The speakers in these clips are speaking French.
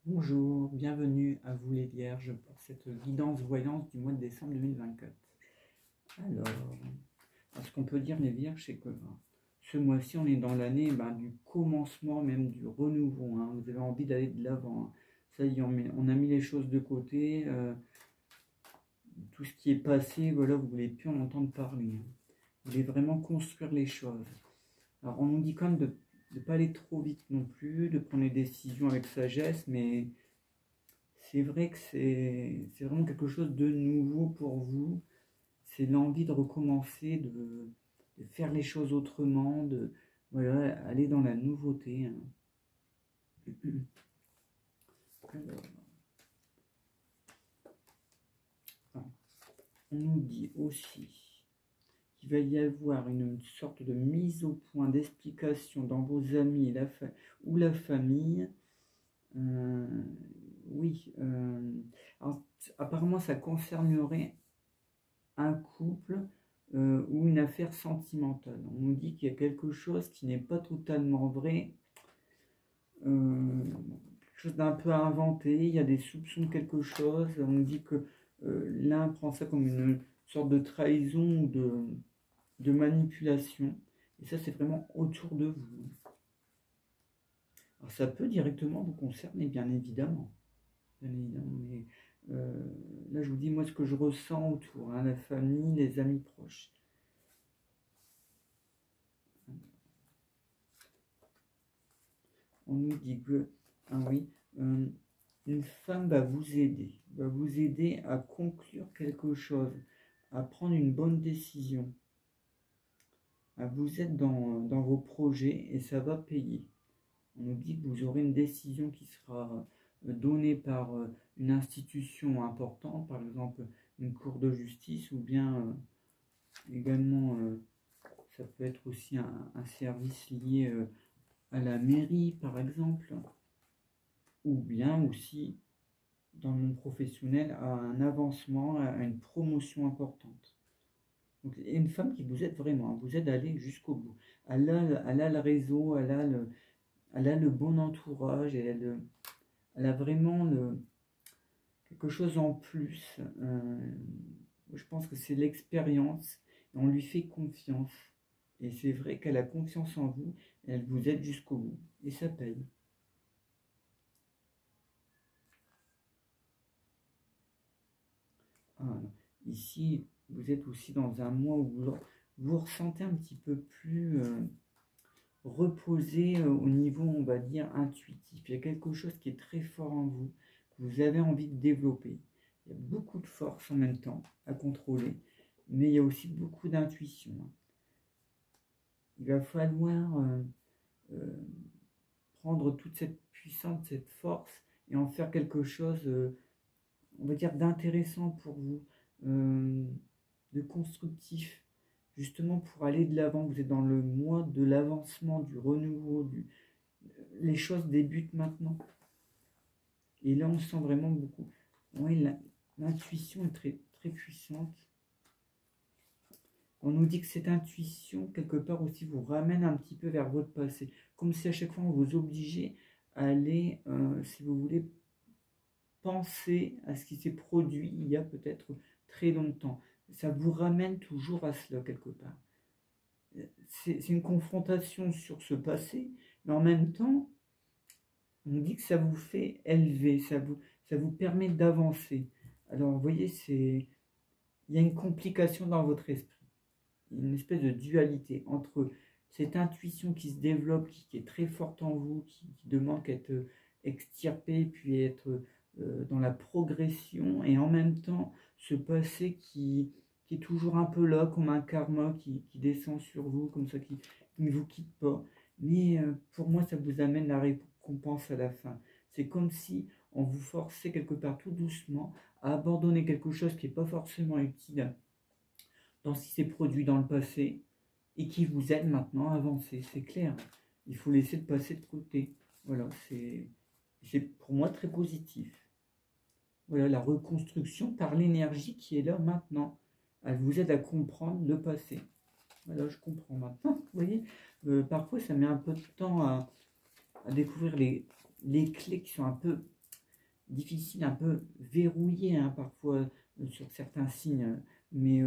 Bonjour, bienvenue à vous les Vierges pour cette guidance voyance du mois de décembre 2024. Alors, ce qu'on peut dire les Vierges, c'est que ce mois-ci, on est dans l'année du commencement, même du renouveau. Vous avez envie d'aller de l'avant. Ça y est, on a mis les choses de côté. Tout ce qui est passé, voilà, vous ne voulez plus en entendre parler. Vous voulez vraiment construire les choses. Alors, on nous dit quand même de ne pas aller trop vite non plus, de prendre les décisions avec sagesse, mais c'est vrai que c'est vraiment quelque chose de nouveau pour vous. C'est l'envie de recommencer, de faire les choses autrement, de voilà, aller dans la nouveauté. Alors, on nous dit aussi qu'il va y avoir une sorte de mise au point d'explication dans vos amis ou la famille. Oui, alors, apparemment ça concernerait un couple ou une affaire sentimentale. On nous dit qu'il y a quelque chose qui n'est pas totalement vrai, quelque chose d'un peu à inventer, il y a des soupçons de quelque chose. On nous dit que l'un prend ça comme une sorte de trahison ou de manipulation, et ça c'est vraiment autour de vous. Alors ça peut directement vous concerner, bien évidemment, mais là je vous dis moi ce que je ressens autour, la famille, les amis proches. On nous dit que une femme va vous aider à conclure quelque chose, à prendre une bonne décision. Vous êtes dans vos projets et ça va payer. On nous dit que vous aurez une décision qui sera donnée par une institution importante, par exemple une cour de justice, ou bien également, ça peut être aussi un service lié à la mairie, par exemple, ou bien aussi, dans le monde professionnel, à un avancement, à une promotion importante. Donc, il y a une femme qui vous aide vraiment, vous aide à aller jusqu'au bout. Elle a le réseau, elle a le bon entourage, elle a vraiment quelque chose en plus. Je pense que c'est l'expérience, on lui fait confiance. Et c'est vrai qu'elle a confiance en vous, et elle vous aide jusqu'au bout. Et ça paye. Ici, vous êtes aussi dans un mois où vous vous ressentez un petit peu plus reposé au niveau, on va dire, intuitif. Il y a quelque chose qui est très fort en vous, que vous avez envie de développer. Il y a beaucoup de force en même temps à contrôler, mais il y a aussi beaucoup d'intuition. Il va falloir prendre toute cette puissance, cette force, et en faire quelque chose, on va dire, d'intéressant pour vous, de constructif, justement pour aller de l'avant. Vous êtes dans le mois de l'avancement, du renouveau, les choses débutent maintenant. Et là, on sent vraiment beaucoup. Oui, l'intuition est très, très puissante. On nous dit que cette intuition, quelque part aussi, vous ramène un petit peu vers votre passé. Comme si à chaque fois, on vous obligeait à aller, si vous voulez, penser à ce qui s'est produit il y a peut-être très longtemps. Ça vous ramène toujours à cela, quelque part. C'est une confrontation sur ce passé, mais en même temps, on dit que ça vous fait élever, ça vous permet d'avancer. Alors, vous voyez, il y a une complication dans votre esprit, une espèce de dualité entre cette intuition qui se développe, qui est très forte en vous, qui demande qu'à être extirpée, puis être dans la progression, et en même temps, ce passé qui est toujours un peu là, comme un karma qui descend sur vous, comme ça, qui ne vous quitte pas. Mais pour moi, ça vous amène la récompense à la fin. C'est comme si on vous forçait quelque part tout doucement à abandonner quelque chose qui n'est pas forcément utile dans ce qui s'est produit dans le passé et qui vous aide maintenant à avancer. C'est clair. Il faut laisser le passé de côté. Voilà, c'est pour moi très positif. Voilà, la reconstruction par l'énergie qui est là maintenant. Elle vous aide à comprendre le passé. Voilà, je comprends maintenant. Vous voyez, parfois ça met un peu de temps à découvrir les clés qui sont un peu difficile, un peu verrouillé hein, parfois sur certains signes, mais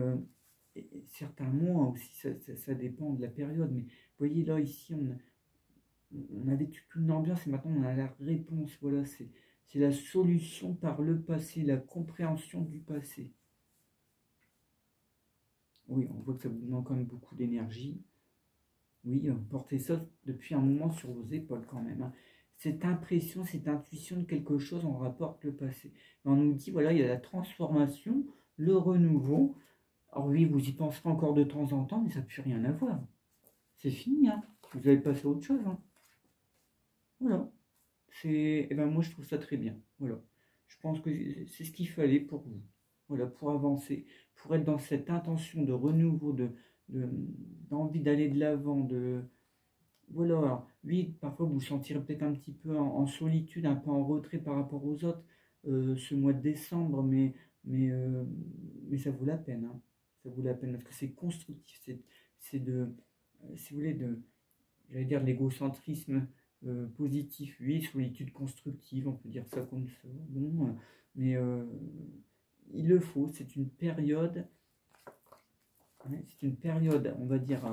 certains mois aussi, ça dépend de la période. Mais vous voyez là, ici, on avait toute une ambiance et maintenant on a la réponse. Voilà, c'est la solution par le passé, la compréhension du passé. Oui, on voit que ça vous demande quand même beaucoup d'énergie. Oui, portez ça depuis un moment sur vos épaules quand même. Hein. Cette impression, cette intuition de quelque chose en rapport avec le passé. On nous dit, voilà, il y a la transformation, le renouveau. Alors oui, vous y penserez encore de temps en temps, mais ça n'a plus rien à voir. C'est fini, hein. Vous avez passé à autre chose. Hein. Voilà. Eh ben moi, je trouve ça très bien. Voilà. Je pense que c'est ce qu'il fallait pour vous. Voilà, pour avancer, pour être dans cette intention de renouveau, d'envie d'aller de l'avant, voilà, alors, oui, parfois vous vous sentirez peut-être un petit peu en solitude, un peu en retrait par rapport aux autres ce mois de décembre, mais ça vaut la peine, hein. Ça vaut la peine parce que c'est constructif, c'est si vous voulez, j'allais dire de l'égocentrisme positif, oui, solitude constructive, on peut dire ça comme ça, bon, mais il le faut, c'est une période, on va dire,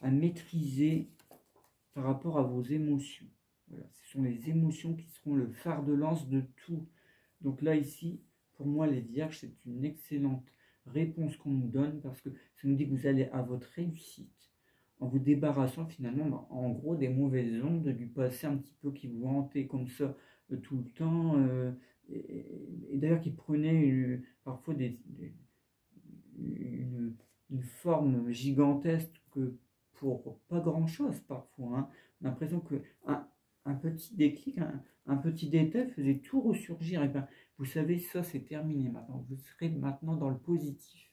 à maîtriser par rapport à vos émotions. Voilà, ce sont les émotions qui seront le phare de lance de tout. Donc là, ici, pour moi, les vierges, c'est une excellente réponse qu'on nous donne parce que ça nous dit que vous allez à votre réussite en vous débarrassant finalement, en gros, des mauvaises ondes du passé un petit peu qui vous hantaient comme ça tout le temps. Et d'ailleurs, qui prenaient parfois une, une forme gigantesque pour pas grand-chose parfois. Hein. On a l'impression un petit déclic, un petit détail faisait tout ressurgir. Et ben, vous savez, ça c'est terminé maintenant. Vous serez maintenant dans le positif.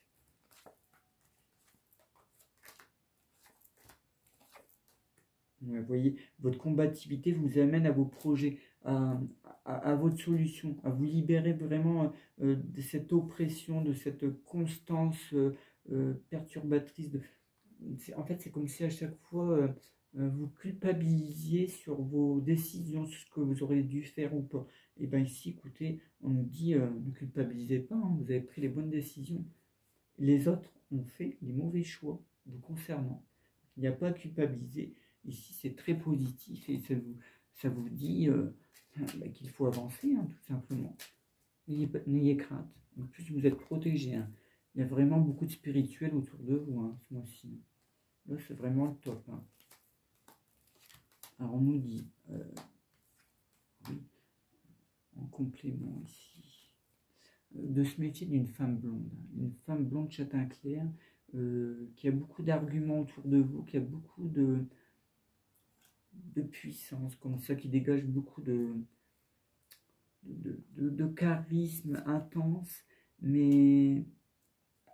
Vous voyez, votre combativité vous amène à vos projets, à votre solution, à vous libérer vraiment de cette oppression, de cette constance perturbatrice. En fait, c'est comme si à chaque fois vous culpabilisiez sur vos décisions, sur ce que vous auriez dû faire ou pas. Et bien ici, écoutez, on nous dit ne culpabilisez pas, hein, vous avez pris les bonnes décisions. Les autres ont fait les mauvais choix vous concernant. Il n'y a pas à culpabiliser. Ici, c'est très positif et ça vous dit qu'il faut avancer, hein, tout simplement. N'ayez crainte. En plus, vous êtes protégé. Hein. Il y a vraiment beaucoup de spirituels autour de vous hein, ce mois-ci. Là, c'est vraiment le top. Hein. Alors, on nous dit, oui, en complément ici, de se méfier d'une femme blonde. Une femme blonde châtain clair qui a beaucoup d'arguments autour de vous, qui a beaucoup de puissance, comme ça, qui dégage beaucoup de charisme intense, mais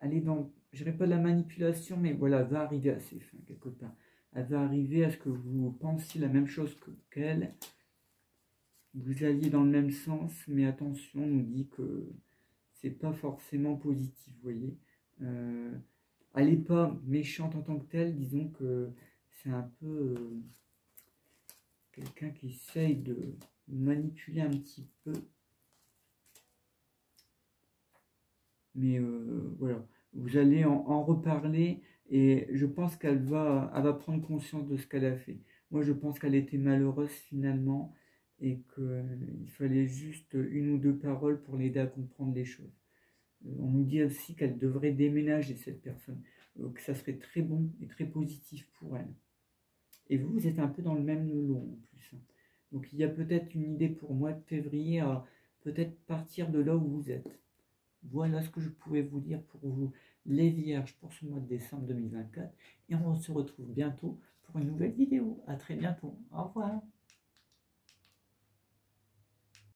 elle est dans, je dirais pas de la manipulation, mais voilà, elle va arriver à ses fins, quelque part. Elle va arriver à ce que vous pensiez la même chose qu'elle, vous alliez dans le même sens, mais attention, on nous dit que c'est pas forcément positif, vous voyez. Elle n'est pas méchante en tant que telle, disons que c'est un peu quelqu'un qui essaye de manipuler un petit peu. Mais voilà, vous allez en reparler et je pense qu'elle elle va prendre conscience de ce qu'elle a fait. Moi, je pense qu'elle était malheureuse finalement et qu'il fallait juste une ou deux paroles pour l'aider à comprendre les choses. On nous dit aussi qu'elle devrait déménager, cette personne, que ça serait très bon et très positif pour elle. Et vous, vous êtes un peu dans le même lot en plus. Hein. Donc il y a peut-être une idée pour moi de février à peut-être partir de là où vous êtes. Voilà ce que je pouvais vous dire pour vous, les vierges, pour ce mois de décembre 2024. Et on se retrouve bientôt pour une nouvelle vidéo. À très bientôt. Au revoir.